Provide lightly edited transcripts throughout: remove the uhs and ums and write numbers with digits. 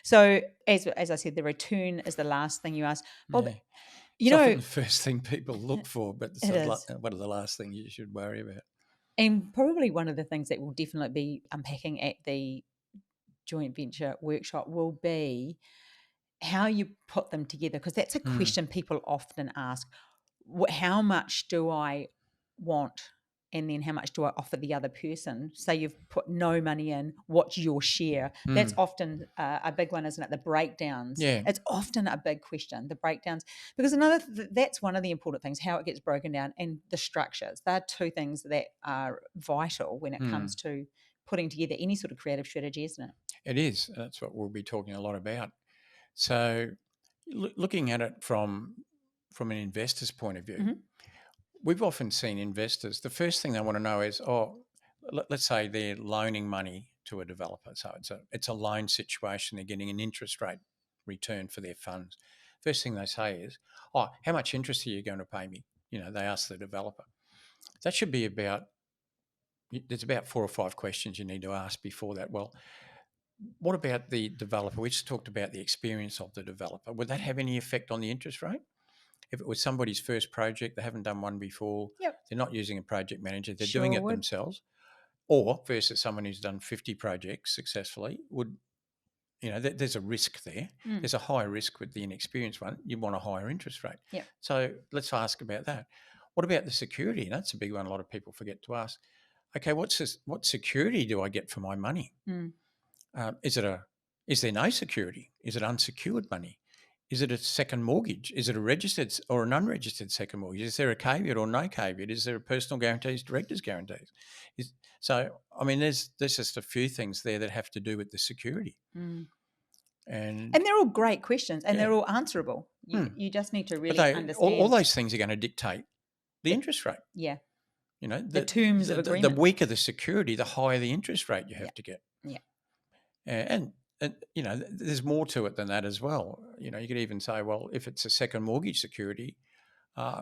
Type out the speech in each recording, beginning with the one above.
So as I said, the return is the last thing you ask. Bob, Yeah. you It's know, often the first thing people look for, but it is. what are the last things you should worry about? And probably one of the things that we'll definitely be unpacking at the joint venture workshop will be how you put them together, because that's a Mm. question people often ask. How much do I want? And then how much do I offer the other person? Say you've put no money in, what's your share? That's Mm. often a big one, isn't it? The breakdowns. Yeah. It's often a big question, the breakdowns, because that's one of the important things, how it gets broken down, and the structures. They're two things that are vital when it comes Mm. to putting together any sort of creative strategy, isn't it? It is. That's what we'll be talking a lot about. So, looking at it from an investor's point of view, Mhm. we've often seen investors. The first thing they want to know is, let's say they're loaning money to a developer. So it's a loan situation. They're getting an interest rate return for their funds. First thing they say is, "Oh, how much interest are you going to pay me?" They ask the developer. That should be there's about 4 or 5 questions you need to ask before that. Well, what about the developer? We just talked about the experience of the developer. Would that have any effect on the interest rate? If it was somebody's first project, they haven't done one before, Yep. they're not using a project manager, they're doing Sure it would. themselves, or versus someone who's done 50 projects successfully, there's a risk there. Mm. There's a high risk with the inexperienced one. You want a higher interest rate. Yep. So let's ask about that. What about the security? That's a big one a lot of people forget to ask. Okay, what security do I get for my money? Mm. Is there no security? Is it unsecured money? Is it a second mortgage? Is it a registered or an unregistered second mortgage? Is there a caveat or no caveat? Is there a personal guarantees, director's guarantees? There's just a few things there that have to do with the security. Mm. And And they're all great questions, and yeah, they're all answerable. You hmm. you just need to But really all understand those things are going to dictate the the interest rate. yeah, the The, terms of the agreement. weaker the security, the higher the interest rate you Yeah, have to get. yeah. And there's more to it than that as well. You could even say, well, if it's a second mortgage security, uh,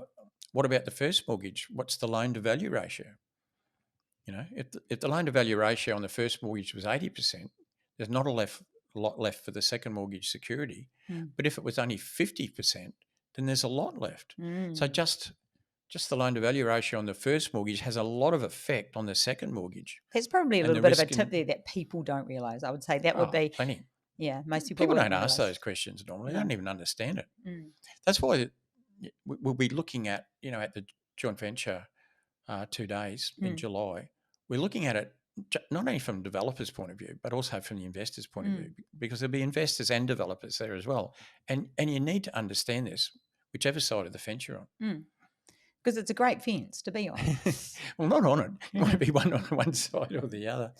what about the first mortgage? What's the loan to value ratio? If the loan to value ratio on the first mortgage was 80%, there's not a lot left for the second mortgage security. Mm. But if it was only 50%, then there's a lot left. So Mm. just the loan to value ratio on the first mortgage has a lot of effect on the second mortgage That's probably a and little the bit of a risk tip in there that people don't realise. I would say that would be, plenty. yeah, most people People wouldn't don't ask realise. those questions normally. They No. don't even understand it. Mm. That's why we'll be looking at, at the joint venture 2 days in Mm. July. We're looking at it not only from the developer's point of view, but also from the investor's point of Mm. view, because there'll be investors and developers there as well. And you need to understand this, whichever side of the fence you're on. Mm. Because it's a great fence to be on. Well, not on it. You want to be one on one side or the other.